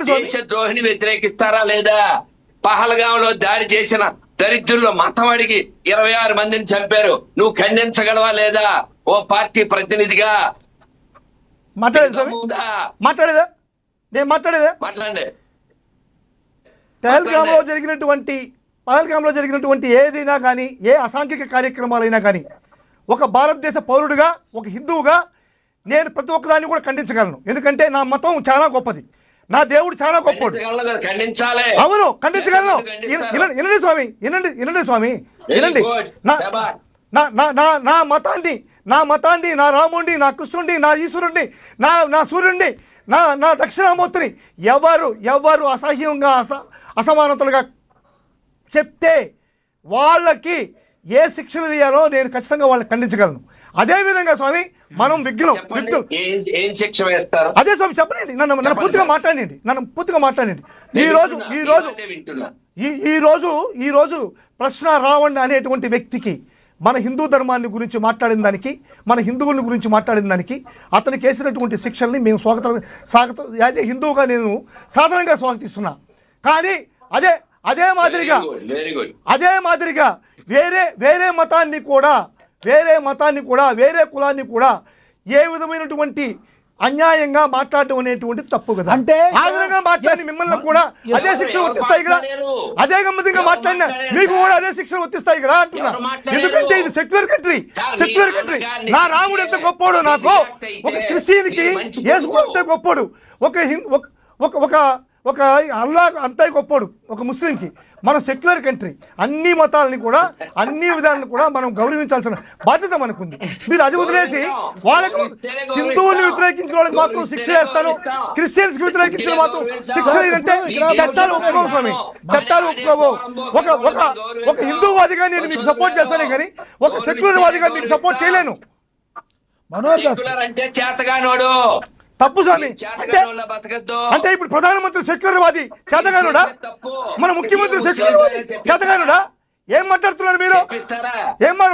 దేశ ద్రోహిని వ్యతిరేకిస్తారా లేదా? పహల్గాంలో దాడి చేసిన దరిద్రుల్లో మతం అడిగి 26 మందిని చంపారు. నువ్వు ఖండించగలవా లేదా ఓ పార్టీ ప్రతినిధిగా? మాట్లాడేదా నేను మాట్లాడేదా? మాట్లాడండి. పహల్గాంలో జరిగినటువంటి ఏదైనా కానీ, ఏ అసాంఘిక కార్యక్రమాలైనా కానీ, ఒక భారతదేశ పౌరుడిగా, ఒక హిందువుగా నేను ప్రతి ఒక్కదాన్ని కూడా ఖండించగలను. ఎందుకంటే నా మతం చాలా గొప్పది, నా దేవుడు చాలా గొప్పడు. అవును, ఖండించగలను. వినండి స్వామి, వినండి. నా మతాన్ని, నా రాముడిని, నా కృష్ణుడిని, నా ఈశ్వరుడిని, నా సూర్యుడిని, నా దక్షిణామూర్తిని ఎవరు అసహ్యంగా అసమానతలుగా చెప్తే వాళ్ళకి ఏ శిక్షలు వేయాలో నేను ఖచ్చితంగా వాళ్ళని ఖండించగలను. అదేవిధంగా స్వామి మనం విఘ్నం ఏం శిక్ష వేస్తారు? అదే స్వామి చెప్పండి, నన్ను పూర్తిగా మాట్లాడండి. ఈ రోజు ప్రశ్న రావణ్ అనేటువంటి వ్యక్తికి మన హిందూ ధర్మాన్ని గురించి మాట్లాడిన దానికి, మన హిందువుల గురించి మాట్లాడిన దానికి అతనికి వేసినటువంటి శిక్షల్ని మేము స్వాగతం యాజ్ ఏ హిందువుగా నేను సాధారణంగా స్వాగతిస్తున్నా. కానీ అదే మాదిరిగా వేరే మతాన్ని కూడా, వేరే కులాన్ని కూడా ఏ విధమైనటువంటి అన్యాయంగా మాట్లాడటం అనేటువంటి తప్పు కదా. అంటే ఆ విధంగా మాట్లాడి మిమ్మల్ని కూడా అదే శిక్షలు వర్తిస్తాయి కదా, అదే గమ్మతిగా మాట్లాడినా మీకు కూడా అదే శిక్షలు వర్తిస్తాయి కదా అంటున్నా. ఎందుకంటే ఇది సెక్యులర్ కంట్రీ. నా రాముడు ఎంత గొప్పోడు, నాకు ఒక క్రిస్టియన్కి యేసు ఎంత గొప్పోడు, ఒక అల్లా అంతే గొప్పోడు ఒక ముస్లింకి. మన సెక్యులర్ కంట్రీ, అన్ని మతాలని కూడా, అన్ని విధాలను కూడా మనం గౌరవించాల్సిన బాధ్యత మనకుంది. మీరు అది వదిలేసి వాళ్ళకు హిందువుల్ని వ్యతిరేకించిన వాళ్ళకి మాత్రం శిక్ష చేస్తాను, క్రిస్టియన్స్ కి వ్యతిరేకించిన మాత్రం శిక్ష లేదంటే చట్టాలు ఒప్పుకోవు స్వామి, చట్టాలు ఒప్పుకోవు. ఒక హిందూవాదిగా నేను మీకు సపోర్ట్ చేస్తానే కానీ ఒక సెక్యులర్ వాదిగా మీకు సపోర్ట్ చేయలేను. అంటే చేతగానోడు తప్పు స్వామి. అంటే ఇప్పుడు ప్రధానమంత్రి సెక్యులర్ వాది చేతగానుడా, మన ముఖ్యమంత్రి సెక్యులర్ వాది చేతగానుడా? ఏం మాట్లాడుతున్నారు మీరు?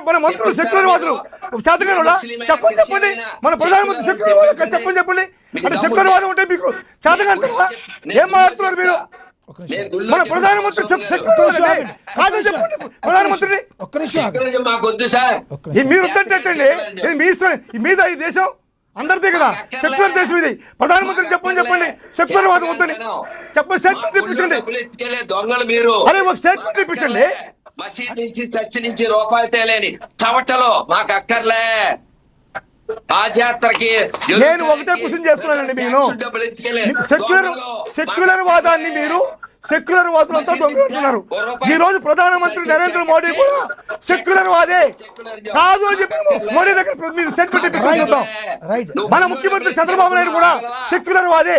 మన మంత్రులు సెక్యులర్ వాదులు చేతగానుడా? చెప్పండి. మన ప్రధానమంత్రి సెక్యులర్ వాది చెప్పండి. అంటే సెక్యులర్ వాదం ఉంటే మీకు చేతగానురా? ఏం మాట్లాడుతున్నారు మీరు? మన ప్రధానమంత్రి ప్రధానమంత్రిని మీరు వద్దంటండి. ఇది మీ ఇష్టం మీద ఈ దేశం అందరిదే కదా, సెక్యులర్ దేశం ఇది. ప్రధానమంత్రి చెప్పండి సెక్యులర్ వాదం వద్దని చెప్పండి, స్టేట్మెంట్ ఇప్పించండి. అరే ఒక స్టేట్మెంట్ ఇప్పించండి. మసీద్ నుంచి చర్చి నుంచి రూపాయలు తేలేని చవటలో మాకు అక్కర్లే. పాదయాత్రకి నేను ఒకటే క్వశ్చన్ చేస్తున్నానండి, నేను సెక్యులర్ వాదాన్ని మీరు సెక్యులర్ వాదులంతా దొంగలుంటున్నారు. ఈ రోజు ప్రధానమంత్రి నరేంద్ర మోడీ కూడా సెక్యులర్ వాదే కాదు అని చెప్పి మోడీ దగ్గర మీరు స్టేట్మెంట్ ఇప్పించుకుంటాం. మన ముఖ్యమంత్రి చంద్రబాబు నాయుడు కూడా సెక్యులర్ వాదే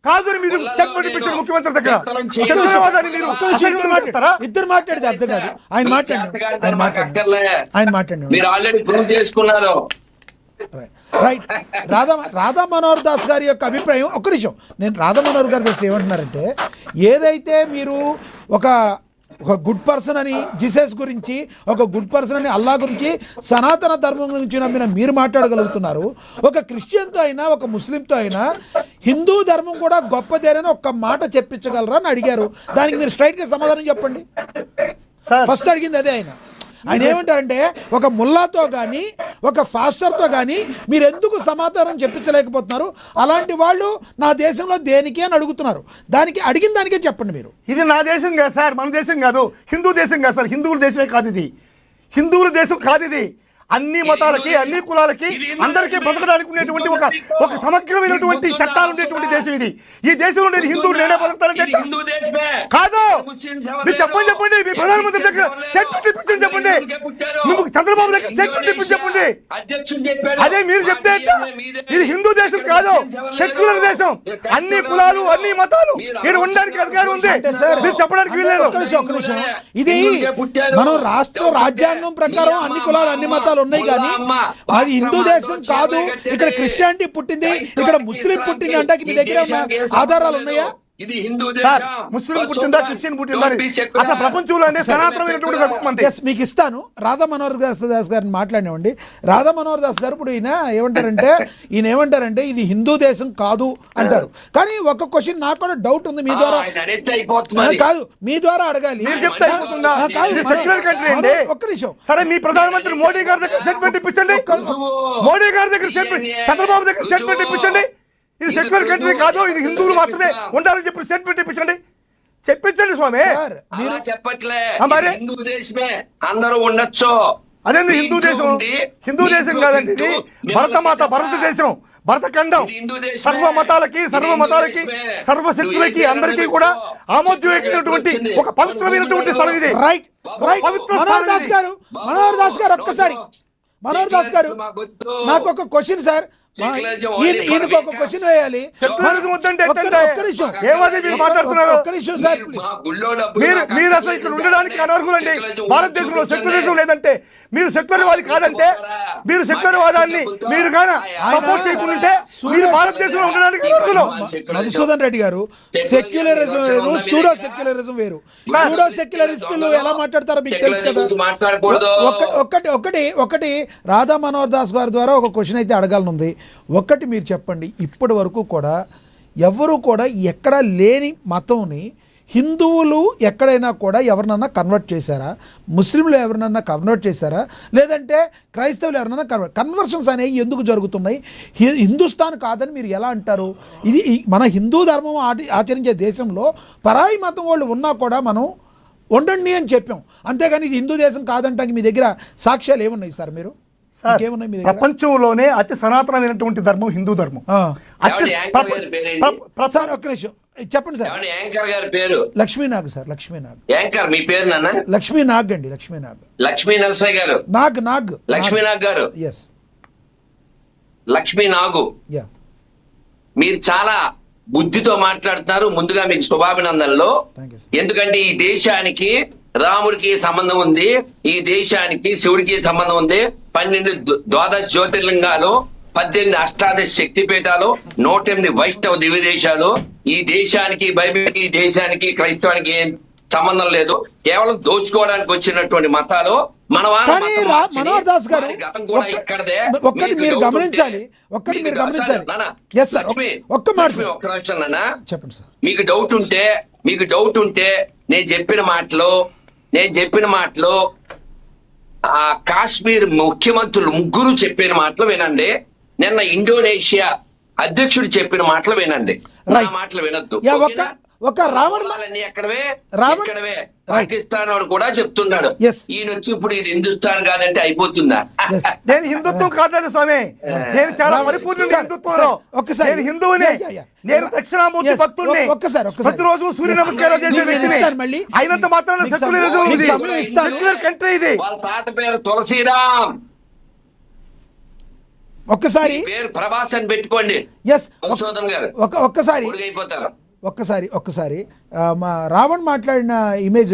కాదు అని మీరు స్టేట్మెంట్ ఇప్పించారు ముఖ్యమంత్రి దగ్గర. ఇద్దరు మాట్లాడితే అర్థం కాదు. ఆయన మాట్లాడండి. మీరు ఆల్రెడీ ప్రూవ్ చేసుకున్నారు. రైట్. రాధా మనోహర్ దాస్ గారి యొక్క అభిప్రాయం, ఒక్క నిమిషం. నేను రాధా మనోహర్ గారి దాస్ ఏమంటున్నారంటే, ఏదైతే మీరు ఒక గుడ్ పర్సన్ అని జీసస్ గురించి, ఒక గుడ్ పర్సన్ అని అల్లా గురించి, సనాతన ధర్మం గురించి నమ్మిన మీరు మాట్లాడగలుగుతున్నారు, ఒక క్రిస్టియన్తో అయినా ఒక ముస్లింతో అయినా హిందూ ధర్మం కూడా గొప్పదేనని ఒక్క మాట చెప్పించగలరా అని అడిగారు. దానికి మీరు స్ట్రైట్గా సమాధానం చెప్పండి. ఫస్ట్ అడిగింది అదే. ఆయన ఏమంటారంటే, ఒక ముల్లాతో కానీ ఒక ఫాస్టర్తో కానీ మీరు ఎందుకు సమాధానం చెప్పించలేకపోతున్నారు? అలాంటి వాళ్ళు నా దేశంలో దేనికి అని అడుగుతున్నారు. అడిగిన దానికే చెప్పండి మీరు. ఇది నా దేశం కాదు సార్, మన దేశం కాదు, హిందూ దేశం కాదు సార్, హిందువుల దేశమే కాదు ఇది, హిందువుల దేశం కాదు ఇది. అన్ని మతాలకి, అన్ని కులాలకి, అందరికీ బ్రతకడానికి ఉండేటువంటి ఒక సమగ్రమైనటువంటి చట్టాలు ఉండేటువంటి దేశం ఇది. ఈ దేశంలో నేను హిందువులు నేనే బతుకుతానంటే కాదు. మీరు చెప్పండి మీ ప్రధానమంత్రి దగ్గర స్టేట్మెంట్ ఇప్పించండి, చెప్పండి. చంద్రబాబు దగ్గర స్టేట్మెంట్ ఇప్పించి చెప్పండి. అదే మీరు చెప్తే ఇది హిందూ దేశం కాదు, సెక్యులర్ దేశం. అన్ని కులాలు, అన్ని మతాలు ఇక్కడ ఉండడానికి అధికారం ఉంది, మీరు చెప్పడానికి వీల్లేదు. ఇది మనం రాష్ట్ర రాజ్యాంగం ప్రకారం అన్ని కులాలు, అన్ని మతాలు ఉన్నాయి, కానీ అది హిందూ దేశం కాదు. ఇక్కడ క్రిస్టియానిటీ పుట్టింది, ఇక్కడ ముస్లిం పుట్టింది అంటే మీ దగ్గర ఆధారాలు ఉన్నాయా? ఇది హిందూ సార్ దేశం. ముస్లిం పుట్టిందా క్రిస్టియన్ పుట్టిందా అని అసలు ప్రపంచంలోనే సనాతనమైనటువంటి ధర్మం మంది. ఎస్ మీకు ఇస్తాను. రాధా మనోహర్ దాస్ గారిని మాట్లాడినామండి. రాధా మనోహర్ దాస్ గారు ఇప్పుడు ఈయన ఏమంటారంటే ఇది హిందూ దేశం కాదు అంటారు. కానీ ఒక క్వశ్చన్ నాకు కూడా డౌట్ ఉంది మీ ద్వారా. ఆయన అడిగితే అయిపోతుంది. కాదు మీ ద్వారా అడగాలి. మీరు చెప్తే అయిపోతుందా? కాదు, ఇది సెక్యులర్ కంట్రీ అండి. ఒక్క నిమిషం. సరే మీ ప్రధానమంత్రి మోడీ గారి దగ్గర స్టేట్మెంట్ ఇప్పించండి. మోడీ గారి దగ్గర స్టేట్మెంట్, చంద్రబాబు దగ్గర స్టేట్మెంట్ ఇప్పించండి. ఇది సెక్యులర్ కంట్రీ కాదు, ఇది హిందువులు మాత్రమే ఉండాలని చెప్పి స్టేట్మెంట్ ఇప్పించండి. చెప్పించండి స్వామి. సార్ మీరు చెప్పట్లే. మరి? ఇది హిందూ దేశమే, అందరూ ఉండొచ్చు. అదేంది హిందూ దేశం? హిందూ దేశం కాదండి ఇది. భరతమాత, భారతదేశం, భరతఖండం సర్వ మతాలకి సర్వ శక్తులకి అందరికీ కూడా ఆమోదయోగ్యమైనటువంటి ఒక పవిత్రమైనటువంటి స్థలం ఇది. Right right. మనోహర్ దాస్ గారు ఒక్కసారి మనోహర్ దాస్ గారు నాకు ఒక క్వశ్చన్ సార్. ఈయనకు ఒక క్వశ్చన్ వేయాలి. ఒక్క నిమిషం. ఏమది మీరు మాట్లాడుతున్నారు? ఒక్క నిమిషం సార్. మీరు అసలు ఇక్కడ ఉండడానికి అనర్హులండి. భారతదేశంలో సెక్యులరిజం లేదంటే, మీరు సెక్యులర్వాది కాదంటే, మీరు సెక్యులర్వాదాన్ని మీరు గాన సపోర్ట్ చేయకుంటే మీరు భారతదేశంలో ఉండడానికి అనర్హులు. మధుసూదన్ రెడ్డి గారు, సెక్యులరిజం వేరు, సూడో సెక్యులరిజం వేరు. సూడో సెక్యులరిస్టులు ఎలా మాట్లాడతారో మీకు తెలుసు కదా. ఒకటి రాధా మనోహర్ దాస్ గారి ద్వారా ఒక క్వశ్చన్ అయితే అడగాలనుంది. ఒక్కటి మీరు చెప్పండి, ఇప్పటి వరకు కూడా ఎవరు కూడా ఎక్కడ లేని మతంని హిందువులు ఎక్కడైనా కూడా ఎవరినన్నా కన్వర్ట్ చేశారా? ముస్లింలు ఎవరినన్నా కన్వర్ట్ చేశారా? లేదంటే క్రైస్తవులు ఎవరినన్నా కన్వర్షన్స్ అనేవి ఎందుకు జరుగుతున్నాయి? హిందుస్థాన్ కాదని మీరు ఎలా అంటారు? ఇది మన హిందూ ధర్మం ఆచరించే దేశంలో పరాయి మతం వాళ్ళు ఉన్నా కూడా మనం ఉండండి అని చెప్పాం. అంతేగాని ఇది హిందూ దేశం కాదంటానికి మీ దగ్గర సాక్ష్యాలు ఏమున్నాయి సార్? మీరు ప్రపంచంలోనే అతి సనాతనమైనటువంటి ధర్మం హిందూ ధర్మం. సార్ ఒక్క నిమిషం చెప్పండి సార్. యాంకర్ గారి పేరు లక్ష్మీనాగ్ సార్. లక్ష్మీనాగ్. యాంకర్ మీ పేరు నాన్న? లక్ష్మీనాగ్ అండి. లక్ష్మీనాగ్. లక్ష్మీ నరసయ్య గారు. నాగ్ లక్ష్మీనాగ్ గారు. ఎస్. లక్ష్మీనాగు. యా. మీరు చాలా బుద్ధితో మాట్లాడుతున్నారు. ముందుగా మీకు శుభాభినందనలు. ఎందుకంటే ఈ దేశానికి రాముడికి సంబంధం ఉంది, ఈ దేశానికి శివుడికి సంబంధం ఉంది. 12 ద్వాదశ జ్యోతిర్లింగాలు, 18 అష్టాదశ శక్తిపీఠాలు, 108 వైష్ణవ దివ్యదేశాలు. ఈ దేశానికి బైబిల్కి, ఈ దేశానికి క్రైస్తవానికి ఏం సంబంధం లేదు. కేవలం దోచుకోవడానికి వచ్చినటువంటి మతాలు. మనోహర్ దాస్ గారు ఒక్కటి మీరు గమనించాలి. ఒక్క మాట చెప్పండి సార్. మీకు డౌట్ ఉంటే నేను చెప్పిన మాటలు ఆ కాశ్మీర్ ముఖ్యమంత్రులు ముగ్గురు చెప్పిన మాటలు వినండి. నిన్న ఇండోనేషియా అధ్యక్షుడు చెప్పిన మాటలు వినండి. మాటలు వినొద్దు. ఒక రావణ్ పాకిస్తాన్ వాడు కూడా చెప్తున్నాడు. ఈయన వచ్చి ఇప్పుడు ఇది హిందుస్థాన్ కాదంటే అయిపోతుందా? నేను హిందుత్వం కాదని స్వామి, నేను చాలా పరిపూర్ణ హిందుత్వంలో. నేను హిందువుని, నేను దక్షిణామూర్తి భక్తుడిని. ప్రతిరోజు సూర్య నమస్కారం చేసే వ్యక్తిని. అయినంత మాత్రం సెక్యులర్ కంట్రీ ఇది. వాళ్ళ తాత పేరు తులసీరామ్. ఒక్కసారి పేరు ప్రభాస్ అని పెట్టుకోండి. గారు ఒక్కసారి మా రావణ్ మాట్లాడిన ఇమేజ్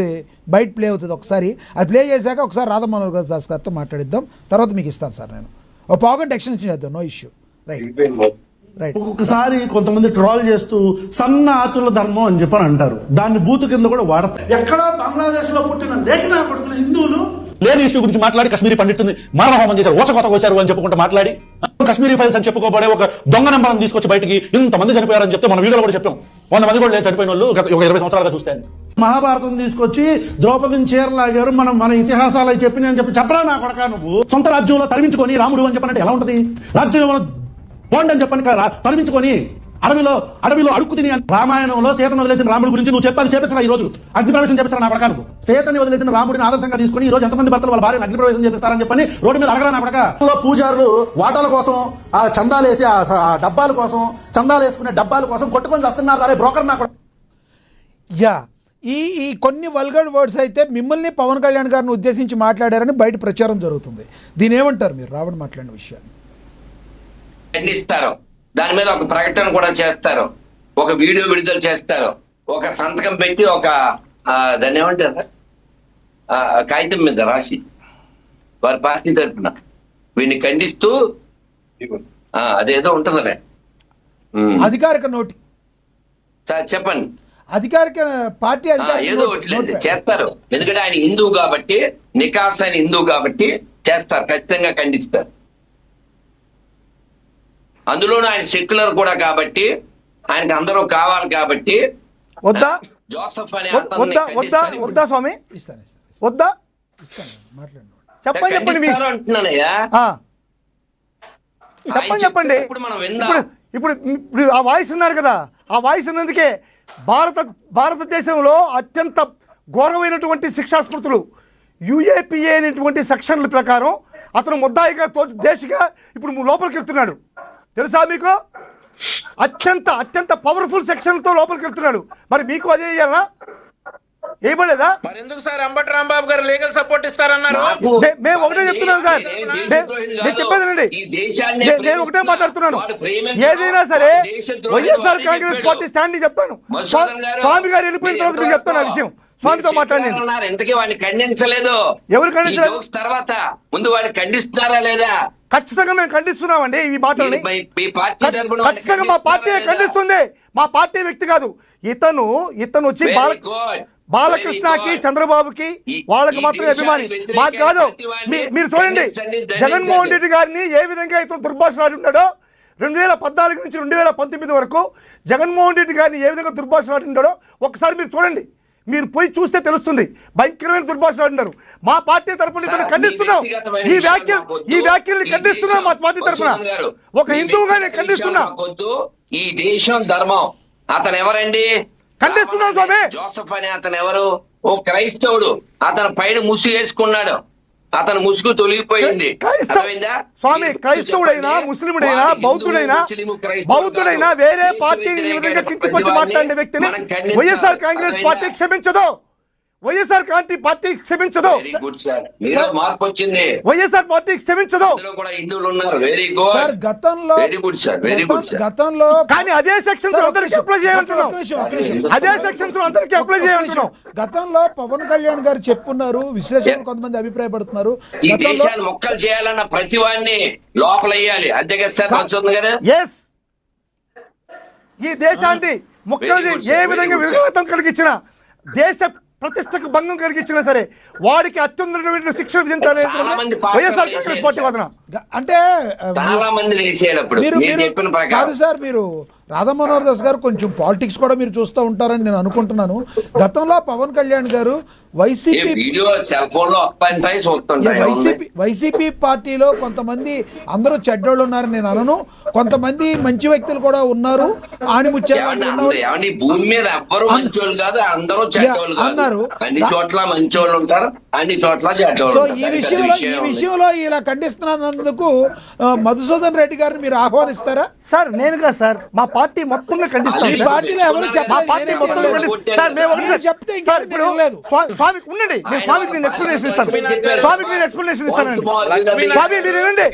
బయట ప్లే అవుతుంది. ఒకసారి అది ప్లే చేశాక ఒకసారి రాధా మనోహర్ దాస్ గారితో మాట్లాడిద్దాం. తర్వాత మీకు ఇస్తాను సార్. నేను ఒక పావుగంట ఎక్స్టెన్షన్ చేద్దాం. No issue. రైట్. ఒక్కొక్కసారి కొంతమంది ట్రోల్ చేస్తూ సన్న ఆతుల ధర్మం అని చెప్పని అంటారు. దాన్ని బూతు కింద కూడా వాడతారు. ఎక్కడ బంగ్లాదేశ్ లో పుట్టిన లేఖనా కొడుకులు హిందువులు లేని ఇష్యూ గురించి మాట్లాడి కశ్మీరీ పండిట్స్ మానవహోమం చేశారు, ఓచకోత కోసారు అని చెప్పుకుంటూ మాట్లాడి కశ్మీరీ ఫైల్స్ అని చెప్పుకోబడే ఒక దొంగ నెంబర్ తీసుకొచ్చి బయటికి ఇంతమంది చనిపోయారని చెప్తే మన వీడియోలో కూడా చెప్పాం. 100 మంది కూడా లేదు చనిపోయిన వాళ్ళు ఒక 20 సంవత్సరాలుగా చూస్తే. మహాభారతం తీసుకొచ్చి ద్రౌపదిని చీరలాగారు, మన ఇతిహాసాలు చెప్పిన అని చెప్పి చెప్పరా నా కొడక. నువ్వు సొంత రాజ్యంలో తరిమించుకొని రాముడు అని చెప్పనంటే ఎలా ఉంటది? రాజ్యంలో పోండి అని చెప్పని తరిమించుకొని అడవిలో అడుక్కు తిని. రామాయణంలో సీతను వదిలేసిన రాముడి గురించి నువ్వు చెప్పాలి చేపించరా? ఈ రోజు అగ్ని ప్రవేశం చేపించరా నా కొడక? నువ్వు సీతని వదిలేసిన రాముడిని ఆదర్శంగా తీసుకుని ఈ రోజు ఎంతమంది భర్తలు వాళ్ళ భార్యను అగ్ని ప్రవేశం చేపిస్తారని చెప్పని రోడ్డు మీద అడగరా నా కొడక? పూజారులు వాటాల కోసం, ఆ చందాలేసి ఆ డబ్బాల కోసం, చందాలు వేసుకునే డబ్బాల కోసం కొట్టుకొని వస్తున్నారు. అరే బ్రోకర్ నా కొడక. యా, ఈ కొన్ని వల్గర్ వర్డ్స్ అయితే మిమ్మల్ని పవన్ కళ్యాణ్ గారిని ఉద్దేశించి మాట్లాడారని బయట ప్రచారం జరుగుతుంది. దీని ఏమంటారు మీరు? రావణ్ మాట్లాడిన విషయాన్ని ఖండిస్తారు. దాని మీద ఒక ప్రకటన కూడా చేస్తారు, ఒక వీడియో విడుదల చేస్తారు, ఒక సంతకం పెట్టి ఒక దాన్ని ఏమంటారు కాగితం మీద రాసి వారి పార్టీ తరఫున వీడిని ఖండిస్తూ అదేదో ఉంటుందలే అధికారిక నోటి సార్ చెప్పండి. అధికారిక పార్టీ ఏదో ఒకటి చేస్తారు, ఎందుకంటే ఆయన హిందువు కాబట్టి, నికాస్ ఆయన హిందువు కాబట్టి చేస్తారు, ఖచ్చితంగా ఖండిస్తారు. అందులోనూ ఆయన సెక్యులర్ కూడా కాబట్టి, ఆయనకి అందరూ కావాలి కాబట్టి వద్దా జోసెఫ్ అనే వద్దా వద్దా వద్దా స్వామి ఇస్తాను వద్దా మాట్లాడండి. చెప్పండి మీరు అంటున్నానయ్యా. చెప్పండి ఇప్పుడు మనం విందాం. ఇప్పుడు ఆ వాయిస్ ఉన్నారు కదా, ఆ వాయిస్ ఉన్నందుకే భారతదేశంలో అత్యంత ఘోరమైనటువంటి శిక్షా స్మృతులు యుఏపిఏ అనేటువంటి సెక్షన్ల ప్రకారం అతను ముద్దాయిగా దేశిగా ఇప్పుడు లోపలికి వెళ్తున్నాడు. తెలుసా మీకు? అత్యంత పవర్ఫుల్ సెక్షన్లతో లోపలికి వెళ్తున్నాడు. మరి మీకు అదే చేయాలా? ఏమలేదా? మరి ఎందుకు సార్ అంబటి రాంబాబు గారు లీగల్ సపోర్ట్ ఇస్తారన్నారు? మేము ఒకటే చెప్తున్నాం సార్, నేను చెప్పేదండి, నేను ఒకటే మాట్లాడుతున్నాను. ఏదైనా సరే వైఎస్ఆర్ కాంగ్రెస్ పార్టీ స్టాండ్ చెప్తాను. స్వామి గారు వెళ్ళిపోయిన తర్వాత మీకు చెప్తాను ఆ విషయం. స్వామితో మాట్లాడినాను. ఇంతకీ వాడిని ఖండించలేదు. ఎవరు ఖండించలేదు? తర్వాత ముందు వాడిని ఖండిస్తున్నారా లేదా? ఖచ్చితంగా మేము ఖండిస్తున్నామండి ఈ మాటల్ని. ఖచ్చితంగా మా పార్టీ ఖండిస్తుంది. మా పార్టీ వ్యక్తి కాదు ఇతను వచ్చి బాలకృష్ణకి, చంద్రబాబుకి వాళ్ళకి మాత్రమే అభిమాని, మాకు కాదు. మీరు చూడండి, జగన్మోహన్ రెడ్డి గారిని ఏ విధంగా ఇతను దుర్భాషలాడి ఉన్నాడో 2014 నుంచి 2019 వరకు జగన్మోహన్ రెడ్డి గారిని ఏ విధంగా దుర్భాషలాడి ఉన్నాడో ఒకసారి మీరు చూడండి. మీరు పోయి చూస్తే తెలుస్తుంది. భయంకరమైన దుర్భాషలాడినారు. మా పార్టీ తరఫున ఇతను ఖండిస్తున్నాం. ఈ వ్యాఖ్యల్ని ఖండిస్తున్నాం. మా పార్టీ తరఫున ఒక హిందువుగా నేను ఖండిస్తున్నా. ఈ దేశం ధర్మం. అతను ఎవరండి? ఖండిస్తున్నాం స్వామి. జోసెఫ్ అనే అతను ఎవరు? ఓ క్రైస్తవుడు. అతను పైన ముసుగు వేసుకున్నాడు. అతను ముసుగు తొలగిపోయింది. స్వామి క్రైస్తవుడైనా, ముస్లిముడైనా, బౌద్ధుడైనా వేరే పార్టీని ఈ విధంగా కించపరిచి మాట్లాడే వ్యక్తిని వైఎస్ఆర్ కాంగ్రెస్ పార్టీ క్షమించదు. వైఎస్ఆర్ పార్టీ క్షమించదు. మార్పు వచ్చింది. వైఎస్ఆర్ పార్టీ క్షమించదు. హిందువులు ఉన్నారు. Very good sir. గతంలో కానీ అదే సెక్షన్స్ అందరికీ అప్లై చేయాలంటున్నాం. అదే సెక్షన్స్ అందరికీ అప్లై చేయాలంటున్నాం. గతంలో పవన్ కళ్యాణ్ గారు చెప్పున్నారు, విశ్లేషకులు కొంతమంది అభిప్రాయపడుతున్నారు, ఈ దేశాన్ని మొక్కలు చేయాలన్న ప్రతి వాడిని లోపల వేయాలి. ఎస్, ఈ దేశాన్ని మొక్కలు ఏ విధంగా విఘాతం కలిగించిన, దేశ ప్రతిష్టకు భంగం కలిగించినా సరే వాడికి అత్యున్నతమైన శిక్ష విధించాలి వైఎస్ఆర్ కాంగ్రెస్ పార్టీ వాదన. అంటే చాలా మంది కాదు సార్, మీరు రాధా మనోహర్ దాస్ గారు కొంచెం పాలిటిక్స్ కూడా మీరు చూస్తూ ఉంటారని నేను అనుకుంటున్నాను. గతంలో పవన్ కళ్యాణ్ గారు వైసీపీ పార్టీలో కొంతమంది అందరూ చెడ్డోళ్ళు ఉన్నారని నేను అనను, కొంతమంది మంచి వ్యక్తులు కూడా ఉన్నారు. ఆణిముత్యాలు భూమి మీద ఎవ్వరు మంచోళ్ళు కాదు, అందరూ చెడ్డోళ్ళు అన్నారు. అన్ని చోట్ల మంచోళ్ళు ఉంటారు, అన్ని చోట్ల చెడ్డోళ్ళు. సో ఈ విషయంలో ఇలా ఖండిస్తున్నందుకు మధుసూదన్ రెడ్డి గారిని మీరు ఆహ్వానిస్తారా? సార్ నేను కాదు సార్, మా పార్టీ మొత్తంగా ఖండిస్తాం. ఈ పార్టీలో ఎవరు చెప్పలేదు. స్వామికి ఉండండి, నేను స్వామికి నేను ఎక్స్ప్లెనేషన్ ఇస్తాను. స్వామికి నేను ఎక్స్ప్లెనేషన్ ఇస్తానండి. స్వామి మీరు వినండి.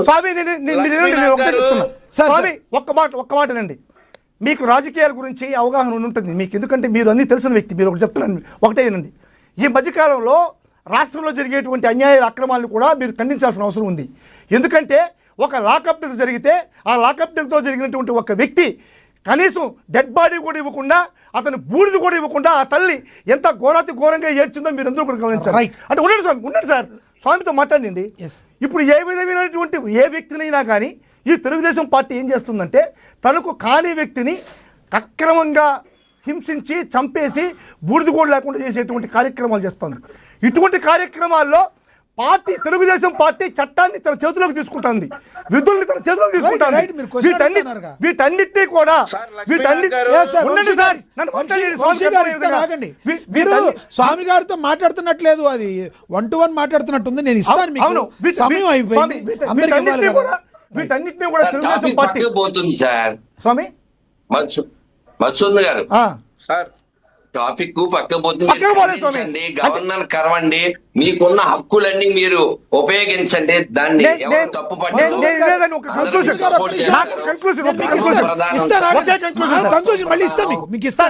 స్వామి మీరు వినండి, నేను ఒకటే చెప్తున్నా. స్వామి ఒక్క మాటనండి. మీకు రాజకీయాల గురించి అవగాహన ఉంటుంది మీకు, ఎందుకంటే మీరు అన్నీ తెలిసిన వ్యక్తి. మీరు ఒకటి చెప్తున్నాను, ఒకటే వినండి. ఈ మధ్యకాలంలో రాష్ట్రంలో జరిగేటువంటి అన్యాయ అక్రమాలను కూడా మీరు ఖండించాల్సిన అవసరం ఉంది. ఎందుకంటే ఒక లాకప్ డెత్ జరిగితే ఆ లాకప్ డెత్తో జరిగినటువంటి ఒక వ్యక్తి కనీసం డెడ్ బాడీ కూడా ఇవ్వకుండా, అతను బూడిద కూడా ఇవ్వకుండా ఆ తల్లి ఎంత ఘోరంగా ఏడ్చిందో మీరు అందరూ కూడా గమనించారు. అంటే ఉండండి సార్, స్వామితో మాట్లాడండి. ఇప్పుడు ఏ విధమైనటువంటి ఏ వ్యక్తినైనా కానీ ఈ తెలుగుదేశం పార్టీ ఏం చేస్తుందంటే తనకు కాని వ్యక్తిని అక్రమంగా హింసించి చంపేసి బూడిద కూడా లేకుండా చేసేటువంటి కార్యక్రమాలు చేస్తుంది. ఇటువంటి కార్యక్రమాల్లో తెలుగుదేశం పార్టీ చట్టాన్ని తన చేతిలోకి తీసుకుంటుంది, విధుల్ని తన చేతిలోకి తీసుకుంటుంది. వీటన్నిటినీ కూడా మీరు స్వామి గారితో మాట్లాడుతున్నట్లేదు, అది 1-to-1 మాట్లాడుతున్నట్టుంది. నేను ఇస్తాను మీకు సమయం అయిపోయింది. వీటన్నిటినీ కూడా తెలుగుదేశం పార్టీ పోతుంది సార్. స్వామి మధుసూదన్ గారు సార్ టాపిక్ పక్కపోతుంది. గవర్నర్ కరవండి, మీకున్న హక్కులన్నీ మీరు ఉపయోగించండి. దాన్ని తప్పు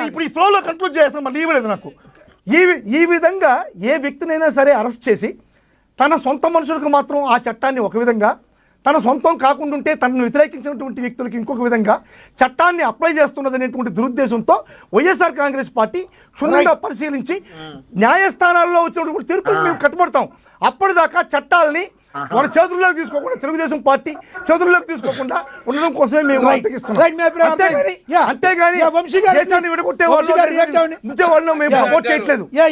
ఇప్పుడు ఈ ఫ్లోలో కంక్లూడ్ చేస్తాను, మళ్ళీ ఇవ్వలేదు నాకు. ఈ విధంగా ఏ వ్యక్తినైనా సరే అరెస్ట్ చేసి తన సొంత మనుషులకు మాత్రం ఆ చట్టాన్ని ఒక విధంగా, తన సొంతం కాకుండా ఉంటే తనను వ్యతిరేకించినటువంటి వ్యక్తులకు ఇంకొక విధంగా చట్టాన్ని అప్లై చేస్తున్నదనేటువంటి దురుద్దేశంతో వైఎస్ఆర్ కాంగ్రెస్ పార్టీ క్షుణ్ణంగా పరిశీలించి న్యాయస్థానాల్లో వచ్చినటువంటి తీర్పులకు మేము కట్టుబడతాం. అప్పటిదాకా చట్టాలని వాళ్ళ చేతుల్లోకి తీసుకోకుండా, తెలుగుదేశం పార్టీ చేతుల్లోకి తీసుకోకుండా ఉండడం కోసమే మేము అంతేగాని వంశీ గారు దేశాన్ని విడగొట్టే వంశీ గారు react అవ్వండి. వాళ్ళను మేము సపోర్ట్ చేయట్లేదు. యా